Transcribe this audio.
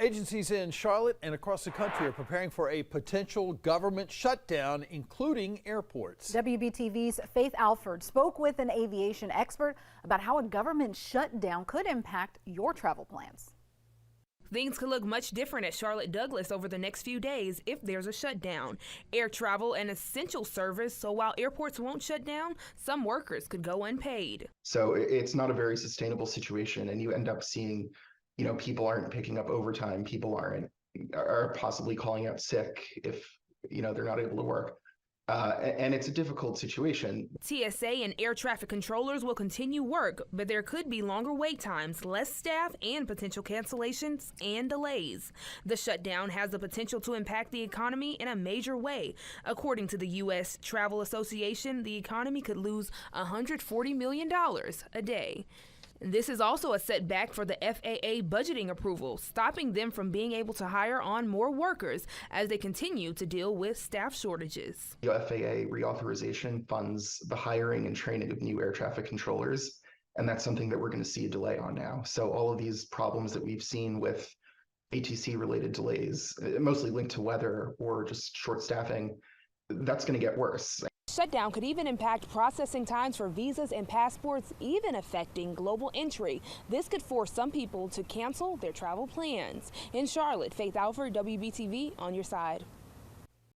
Agencies in Charlotte and across the country are preparing for a potential government shutdown, including airports. WBTV's Faith Alford spoke with an aviation expert about how a government shutdown could impact your travel plans. Things could look much different at Charlotte Douglas over the next few days if there's a shutdown. Air travel an essential service, so while airports won't shut down, some workers could go unpaid. So it's not a very sustainable situation, and you end up seeing, people aren't picking up overtime, people are possibly calling out sick if, they're not able to work. And it's a difficult situation. TSA and air traffic controllers will continue work, but there could be longer wait times, less staff, and potential cancellations and delays. The shutdown has the potential to impact the economy in a major way. According to the U.S. Travel Association, the economy could lose $140 million a day. This is also a setback for the FAA budgeting approval, stopping them from being able to hire on more workers as they continue to deal with staff shortages. The FAA reauthorization funds the hiring and training of new air traffic controllers, and that's something that we're going to see a delay on now. So all of these problems that we've seen with ATC-related delays, mostly linked to weather or just short staffing, that's going to get worse. Shutdown could even impact processing times for visas and passports, even affecting global entry. This could force some people to cancel their travel plans. In Charlotte, Faith Alford, WBTV, on your side.